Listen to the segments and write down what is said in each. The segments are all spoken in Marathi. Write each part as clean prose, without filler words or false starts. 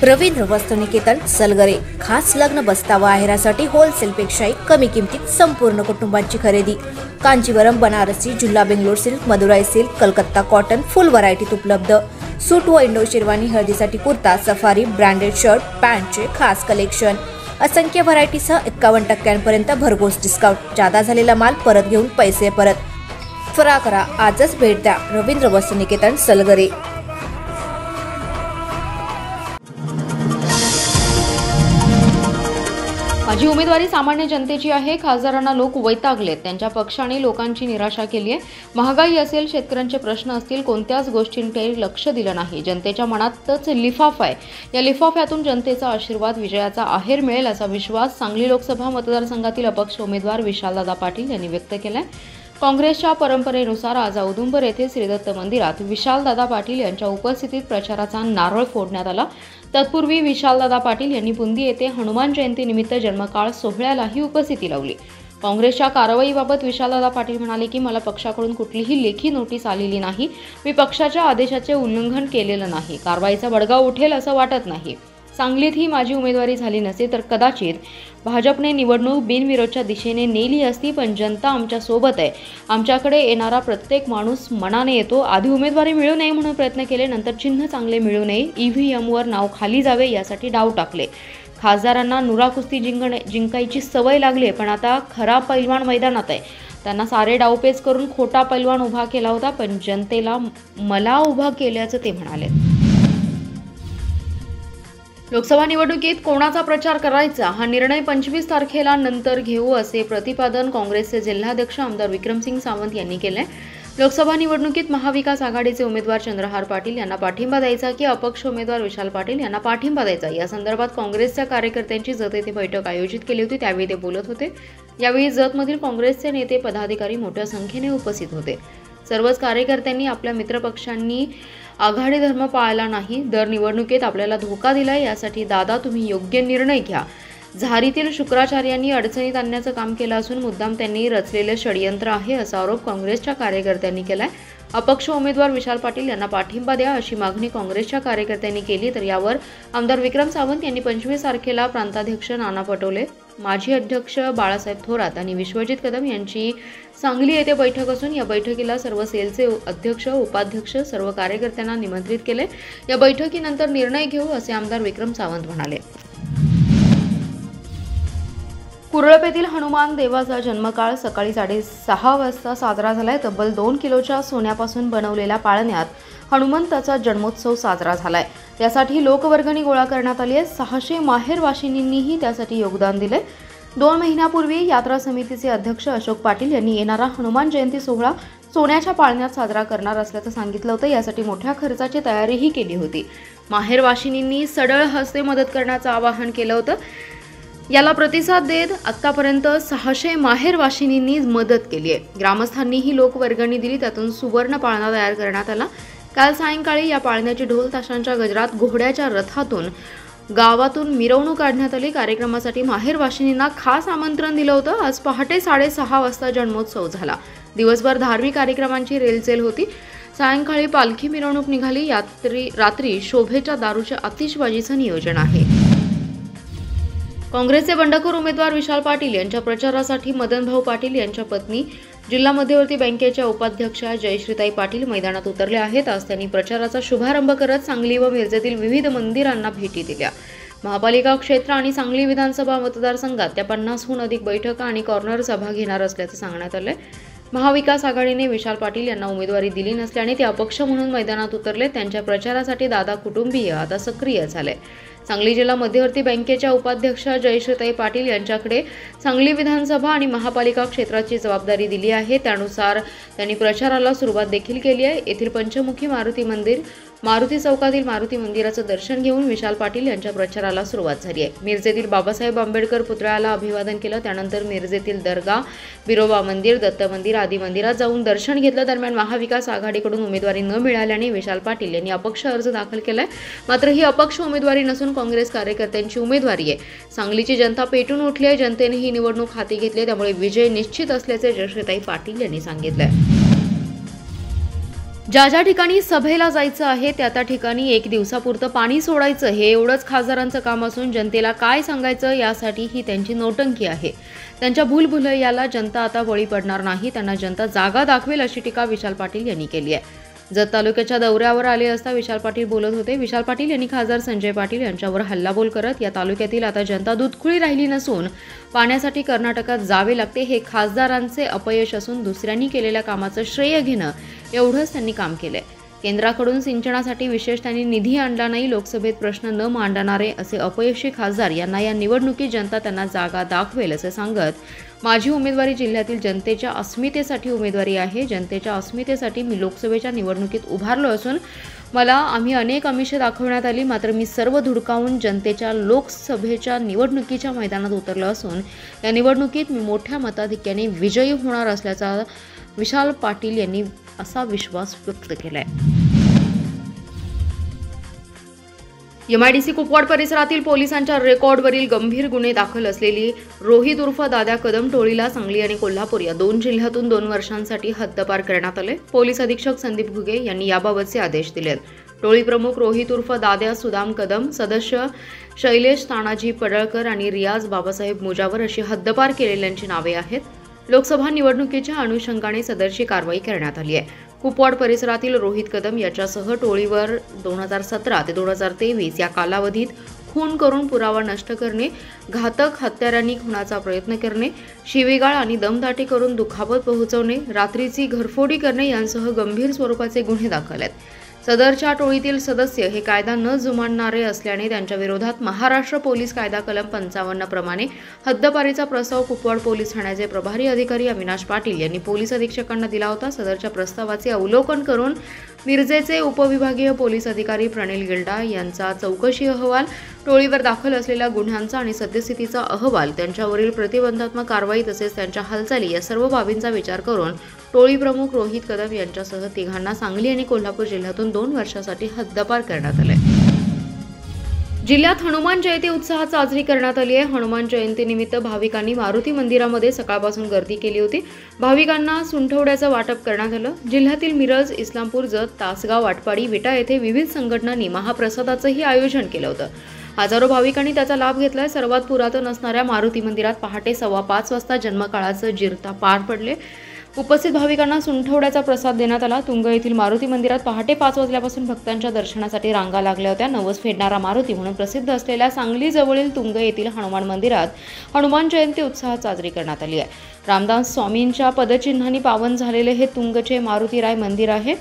रवींद्र वस्त्रनिकेतन सलगरे खास लग्न बस्तावा आहेरासाठी होलसेलपेक्षाही कमी किमतीत संपूर्ण कुटुंबाची खरेदी। कांजीवरम, बनारसी, झुल्ला, Bangalore silk, Madurai silk, Calcutta cotton full व्हरायटीत उपलब्ध। सूट व इंडो शेरवानी, हळदीसाठी कुर्ता, सफारी, ब्रँडेड शर्ट, पॅन्टचे खास कलेक्शन, असंख्य व्हरायटीसह 51% भरघोस डिस्काउंट। जादा झालेला माल परत घेऊन पैसे परत। त्वरा करा, आजच भेट द्या रवींद्र वस्त्रनिकेतन सलगरे। माझी उमेदवारी सामान्य जनतेची आहे। खासदारांना लोक वैतागलेत, त्यांच्या पक्षाने लोकांची निराशा केली आहे। महागाई असेल, शेतकऱ्यांचे प्रश्न असतील, कोणत्याच गोष्टींकडे लक्ष दिलं नाही। जनतेच्या मनातच लिफाफा आहे, या लिफाफ्यातून जनतेचा आशीर्वाद, विजयाचा आहेर मिळेल असा विश्वास सांगली लोकसभा मतदारसंघातील अपक्ष उमेदवार विशालदादा पाटील यांनी व्यक्त केलाय। काँग्रेसच्या परंपरेनुसार आज औदुंबर येथे श्रीदत्त मंदिरात विशालदादा पाटील यांच्या उपस्थितीत प्रचाराचा नारळ फोडण्यात आला। तत्पूर्वी विशालदादा पाटील यांनी बुंदी येथे हनुमान जयंतीनिमित्त जन्मकाळ सोहळ्यालाही उपस्थिती लावली। काँग्रेसच्या कारवाईबाबत विशालदादा पाटील म्हणाले की मला पक्षाकडून कुठलीही लेखी नोटीस आलेली नाही, मी पक्षाच्या आदेशाचे उल्लंघन केलेलं नाही, कारवाईचा बडगा उठेल असं वाटत नाही। सांगलीत ही माझी उमेदवारी झाली नसती तर कदाचित भाजपने निवडणूक बिनविरोधच्या दिशेने नेली असती, पण जनता आमच्या सोबत आहे। आमच्याकडे येणारा प्रत्येक माणूस मनाने येतो। आधी उमेदवारी मिळू नये म्हणून प्रयत्न केले, नंतर चिन्ह चांगले मिळू नये, EVMवर नाव खाली जावे यासाठी डाव टाकले। खासदारांना नुरा कुस्ती जिंकायची सवय लागली, पण आता खरा पैलवान मैदानात आहे। त्यांना सारे डावपेच करून खोटा पैलवान उभा केला होता, पण जनतेला मला उभा केल्याचं ते म्हणाले। लोकसभा निवडणुकीत कोणाचा प्रचार करायचा हा निर्णय 25 तारखेला नंतर घेऊ असे प्रतिपादन काँग्रेसचे जिल्हाध्यक्ष आमदार विक्रमसिंग सावंत यांनी केले। लोकसभा निवडणुकीत महाविकास आघाडीचे उमेदवार चंद्रहार पाटील यांना पाठिंबा द्यायचा की अपक्ष उमेदवार विशाल पाटील यांना पाठिंबा द्यायचा या संदर्भात काँग्रेसच्या कार्यकर्त्यांची जत येथे बैठक आयोजित केली होती, त्यावेळी ते बोलत होते। यावेळी जतमधील काँग्रेसचे नेते, पदाधिकारी मोठ्या संख्येने उपस्थित होते। सर्वच कार्यकर्त्यांनी आपल्या मित्रपक्षांनी आघाडी धर्म पाळला नाही, दर निवडणुकीत आपल्याला धोका दिलाय, यासाठी दादा तुम्ही योग्य निर्णय घ्या। झारीतील शुक्राचार्यांनी अडचणीत आणण्याचं काम केलं असून मुद्दाम त्यांनी रचलेले षडयंत्र आहे असा आरोप काँग्रेसच्या कार्यकर्त्यांनी केलाय। अपक्ष उमेदवार विशाल पाटील यांना पाठिंबा द्या अशी मागणी काँग्रेसच्या कार्यकर्त्यांनी केली, तर यावर आमदार विक्रम सावंत यांनी 25 तारखेला प्रांताध्यक्ष नाना पटोले, माजी अध्यक्ष बाळासाहेब थोरात आणि विश्वजित कदम यांची सांगली येथे बैठक असून या बैठकीला सर्व सेलचे अध्यक्ष, उपाध्यक्ष, सर्व कार्यकर्त्यांना निमंत्रित केले। या बैठकीनंतर निर्णय घेऊ असे आमदार विक्रम सावंत म्हणाले। कुरळप येथील हनुमान देवाचा जन्मकाळ सकाळी 6:30 वाजता साजरा झालाय। तब्बल 2 किलोच्या सोन्यापासून बनवलेल्या पाळण्यात हनुमंताचा जन्मोत्सव साजरा झालाय। त्यासाठी लोकवर्गणी गोळा करण्यात आली आहे। 600 माहेरवाशिनींनीही त्यासाठी योगदान दिले। 2 महिन्यापूर्वी यात्रा समितीचे अध्यक्ष अशोक पाटील यांनी येणारा हनुमान जयंती सोहळा सोन्याच्या पाळण्यात साजरा करणार असल्याचं सांगितलं होतं। यासाठी मोठ्या खर्चाची तयारीही केली होती। माहेरवाशिनींनी सडळ हस्ते मदत करण्याचं आवाहन केलं होतं। याला प्रतिसाद देत आतापर्यंत 600 माहेरवाशिनींनी मदत केली आहे। ग्रामस्थांनीही लोकवर्गणी दिली, त्यातून सुवर्ण पाळणा तयार करण्यात आला। काल सायंकाळी या पाळण्याची ढोल ताशांच्या गजरात घोड्याच्या रथातून गावातून मिरवणूक काढण्यात आली। कार्यक्रमासाठी माहेरवाशिनींना खास आमंत्रण दिलं होतं। आज पहाटे 6:30 वाजता जन्मोत्सव झाला। दिवसभर धार्मिक कार्यक्रमांची रेलचेल होती। सायंकाळी पालखी मिरवणूक निघाली। रात्री शोभेच्या दारूच्या आतिषबाजीचं नियोजन आहे। काँग्रेसचे बंडखोर उमेदवार विशाल पाटील यांच्या प्रचारासाठी मदनभाऊ पाटील यांच्या पत्नी, जिल्हा मध्यवर्ती बँकेच्या उपाध्यक्षा जयश्रीताई पाटील मैदानात उतरले आहेत। आज त्यांनी प्रचाराचा शुभारंभ करत सांगली व मिरजेतील विविध मंदिरांना भेटी दिल्या। महापालिका क्षेत्र आणि सांगली विधानसभा मतदारसंघात त्या 50हून अधिक बैठका आणि कॉर्नर सभा घेणार असल्याचं सांगण्यात आलंय। महाविकास आघाडीने विशाल पाटील यांना उमेदवारी दिली नसल्याने ते अपक्ष म्हणून मैदानात उतरले। त्यांच्या प्रचारासाठी दादा कुटुंबीय आता सक्रिय झाले। सांगली जिल्हा मध्यवर्ती बँकेच्या उपाध्यक्षा जयश्रीताई पाटील यांच्याकडे सांगली विधानसभा आणि महापालिका क्षेत्राची जबाबदारी दिली आहे। त्यानुसार त्यांनी प्रचाराला सुरुवात देखील केली आहे। येथील पंचमुखी मारुती मंदिर, मारुती चौकातील मारुती मंदिराचं दर्शन घेऊन विशाल पाटील यांच्या प्रचाराला सुरुवात झाली आहे। मिरजेतील बाबासाहेब आंबेडकर पुतळ्याला अभिवादन केलं। त्यानंतर मिरजेतील दर्गा, बिरोबा मंदिर, दत्त मंदिर आदी मंदिरात जाऊन दर्शन घेतलं। दरम्यान महाविकास आघाडीकडून उमेदवारी न मिळाल्याने विशाल पाटील यांनी अपक्ष अर्ज दाखल केलाय। मात्र ही अपक्ष उमेदवारी नसून काँग्रेस कार्यकर्त्यांची उमेदवारी आहे। सांगलीची जनता पेटून उठली आहे। जनतेने ही निवडणूक हाती घेतली, त्यामुळे विजय निश्चित असल्याचे जयश्रीताई पाटील यांनी सांगितलंय। ज्या ज्या ठिकाणी सभेला जायचं आहे त्या ठिकाणी एक दिवसापुरतं पाणी सोडायचं हे एवढंच खासदारांचं काम असून जनतेला काय सांगायचं यासाठी ही त्यांची नौटंकी आहे. त्यांच्या भूलभुलैयाला जनता आता बळी पडणार नाही, त्यांना जनता जागा दाखवेल अशी टीका विशाल पाटील यांनी केली आहे. जत तालुक्याच्या दौऱ्यावर आले असता विशाल पाटील बोलत होते. विशाल पाटील यांनी खासदार संजय पाटील यांच्यावर हल्लाबोल करत या तालुक्यातील आता जनता दूधखुळी राहिली नसून पाण्यासाठी कर्नाटकात जावे लागते हे खासदारांचे अपयश असून दुसऱ्यांनी केलेल्या कामाचं श्रेय घेणं एवढंच त्यांनी काम केलंय. केंद्राकडून सिंचनासाठी विशेष त्यांनी निधी आणला नाही. लोकसभेत प्रश्न न मांडणारे असे अपयशी खासदार यांना या निवडणुकीत जनता त्यांना जागा दाखवेल असे सांगत माझी उमेदवारी जिल्ह्यातील जनतेच्या अस्मितेसाठी उमेदवारी आहे. जनतेच्या अस्मितेसाठी मी लोकसभेच्या निवडणुकीत उभारलो असून मला अनेक आमिषे दाखवण्यात आली, मात्र मी सर्व धुडकावून जनतेच्या लोकसभेच्या निवडणुकीच्या मैदानात उतरलो असून या निवडणुकीत मी मोठ्या मताधिक्याने विजयी होणार असल्याचा विशाल पाटील यांनी असा विश्वास व्यक्त केलाय. MIDC कुपवाड परिसरातील पोलिसांच्या रेकॉर्डवरील गंभीर गुन्हे दाखल असलेली रोहित उर्फ दाद्या कदम टोळीला सांगली आणि कोल्हापूर या 2 जिल्ह्यातून 2 वर्षांसाठी हद्दपार करण्यात आले. पोलीस अधीक्षक संदीप घुगे यांनी याबाबतचे आदेश दिलेत. टोळी प्रमुख रोहित उर्फ दाद्या सुदाम कदम, सदस्य शैलेश तानाजी पडळकर आणि रियाज बाबासाहेब मुजावर अशी हद्दपार केलेल्यांची नावे आहेत. लोकसभा निवडणुकीच्या अनुषंगाने सदरची कारवाई करण्यात आली आहे. कुपवाड परिसरातील रोहित कदम याच्यासह टोळीवर 2017 ते 2023 या कालावधीत खून करून पुरावा नष्ट करणे, घातक हत्यारांनी खुनाचा प्रयत्न करणे, शिवीगाळ आणि दमदाटी करून दुखापत पोहोचवणे, रात्रीची घरफोडी करणे यांसह गंभीर स्वरूपाचे गुन्हे दाखल आहेत. सदरच्या टोळीतील सदस्य हे कायदा न जुमानणारे असल्याने त्यांच्या विरोधात महाराष्ट्र पोलीस कायदा कलम 55 प्रमाणे हद्दपारीचा प्रस्ताव कुपवाड पोलीस ठाण्याचे प्रभारी अधिकारी अविनाश पाटील यांनी पोलीस अधीक्षकांना दिला होता. सदरच्या प्रस्तावाचे अवलोकन करून मिरजेचे उपविभागीय पोलीस अधिकारी प्रणिल गिल्डा यांचा चौकशी अहवाल, टोळीवर दाखल असलेल्या गुन्ह्यांचा आणि सद्यस्थितीचा अहवाल, त्यांच्यावरील प्रतिबंधात्मक कारवाई तसेच त्यांच्या हालचाली या सर्व बाबींचा विचार करून टोळी प्रमुख रोहित कदम यांच्यासह तिघांना सांगली आणि कोल्हापूर जिल्ह्यातून 2 वर्षांसाठी हद्दपार करण्यात आले. जिल्ह्यात हनुमान जयंती उत्साहात साजरी करण्यात आली आहे. हनुमान जयंतीनिमित्त भाविकांनी मारुती मंदिरामध्ये सकाळपासून गर्दी केली होती. भाविकांना सुंठवड्याचं वाटप करण्यात आलं. जिल्ह्यातील मिरज, इस्लामपूर, जत, तासगाव, आटपाडी, विटा येथे विविध संघटनांनी महाप्रसादाचंही आयोजन केलं होतं. हजारो भाविकांनी त्याचा लाभ घेतलाय. सर्वात पुरातन असणाऱ्या मारुती मंदिरात पहाटे 5:15 वाजता जन्मकाळाचं जिरता पार पडले. उपस्थित भाविकांना सुंठवड्याचा प्रसाद देण्यात आला. तुंग येथील मारुती मंदिरात पहाटे 5 वाजल्यापासून भक्तांच्या दर्शनासाठी रांगा लागल्या होत्या. नवस फेडणारा मारुती म्हणून प्रसिद्ध असलेल्या सांगली जवळील तुंग येथील हनुमान मंदिरात हनुमान जयंती उत्साहात साजरी करण्यात आली आहे. रामदास स्वामींच्या पदचिन्हांनी पावन झालेले हे तुंगचे मारुतीराय मंदिर आहे.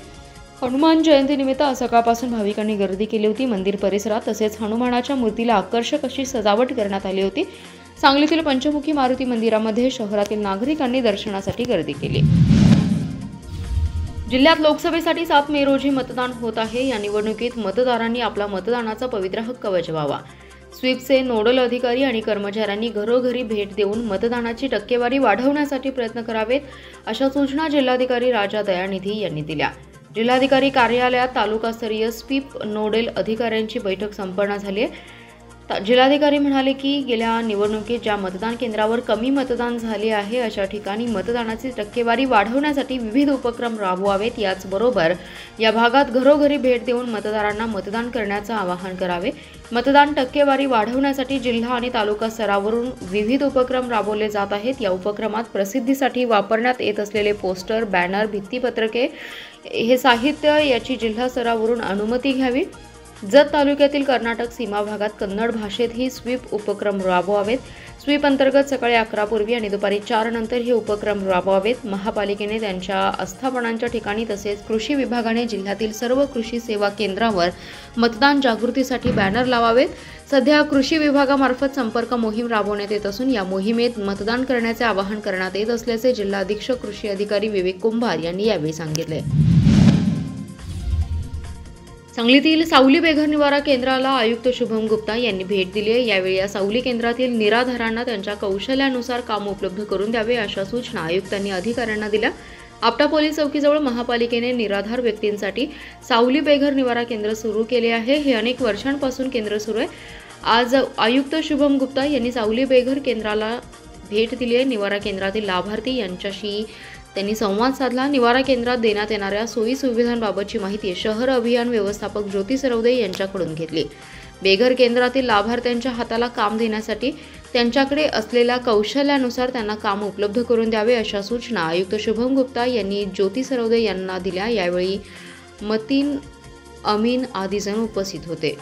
हनुमान जयंतीनिमित्त सकाळपासून भाविकांनी गर्दी केली होती. मंदिर परिसरात तसेच हनुमानाच्या मूर्तीला आकर्षक अशी सजावट करण्यात आली होती. सांगलीतील पंचमुखी मारुती मंदिरामध्ये शहरातील नागरिकांनी दर्शनासाठी गर्दी केली. जिल्ह्यात लोकसभेसाठी 7 मे रोजी मतदान होत आहे. या निवडणुकीत मतदारांनी आपला मतदानाचा पवित्र हक्क बजावावा. स्वीपचे नोडल अधिकारी आणि कर्मचाऱ्यांनी घरोघरी भेट देऊन मतदानाची टक्केवारी वाढवण्यासाठी प्रयत्न करावेत, अशा सूचना जिल्हाधिकारी राजा दयानिधी यांनी दिल्या. जिल्हाधिकारी कार्यालयात तालुकास्तरीय स्वीप नोडल अधिकाऱ्यांची बैठक संपन्न झाली आहे. जिल्हाधिकारी म्हणाले की गेल्या निवडणुकीत ज्या मतदान केंद्रावर कमी मतदान झाले आहे अशा ठिकाणी मतदानाची टक्केवारी वाढवण्यासाठी विविध उपक्रम राबवावेत. याचबरोबर या भागात घरोघरी भेट देऊन मतदारांना मतदान करण्याचं आवाहन करावे. मतदान टक्केवारी वाढवण्यासाठी जिल्हा आणि तालुका स्तरावरून विविध उपक्रम राबवले जात आहेत. या उपक्रमात प्रसिद्धीसाठी वापरण्यात येत असलेले पोस्टर, बॅनर, भित्तीपत्रके हे साहित्य याची जिल्हा स्तरावरून अनुमती घ्यावी. जत तालुक्यातील कर्नाटक सीमा भागात कन्नड भाषेतही स्वीप उपक्रम राबवावेत. स्वीप अंतर्गत सकाळी 11 पूर्वी आणि दुपारी 4 नंतर हे उपक्रम राबवावेत. महापालिकेने त्यांच्या आस्थापनांच्या ठिकाणी तसेच कृषी विभागाने जिल्ह्यातील सर्व कृषी सेवा केंद्रावर मतदान जागृतीसाठी बॅनर लावावेत. सध्या कृषी विभागामार्फत संपर्क मोहीम राबवण्यात येत असून या मोहिमेत मतदान करण्याचे आवाहन करण्यात येत असल्याचे जिल्हा अधीक्षक कृषी अधिकारी विवेक कुंभार यांनी यावेळी सांगितले. सांगलीतील सावली बेघर निवारा केंद्राला आयुक्त शुभम गुप्ता यांनी भेट दिली आहे. यावेळी या सावली केंद्रातील निराधारांना त्यांच्या कौशल्यानुसार काम उपलब्ध करून द्यावे अशा सूचना आयुक्तांनी अधिकाऱ्यांना दिल्या. आपटा पोलीस चौकीजवळ महापालिकेने निराधार व्यक्तींसाठी सावली बेघर निवारा केंद्र सुरू केले आहे. हे अनेक वर्षांपासून केंद्र सुरू आहे. आज आयुक्त शुभम गुप्ता यांनी सावली बेघर केंद्राला भेट दिली आहे. निवारा केंद्रातील लाभार्थी यांच्याशी त्यांनी संवाद साधला. निवारा केंद्रात देण्यात येणाऱ्या सोयी सुविधांबाबतची माहिती शहर अभियान व्यवस्थापक ज्योती सरवदे यांच्याकडून घेतली. बेघर केंद्रातील लाभार्थ्यांच्या हाताला काम देण्यासाठी त्यांच्याकडे असलेल्या कौशल्यानुसार त्यांना काम उपलब्ध करून द्यावे अशा सूचना आयुक्त शुभम गुप्ता यांनी ज्योती सरवदे यांना दिल्या. यावेळी मतीन, अमीन आदी जण उपस्थित होते.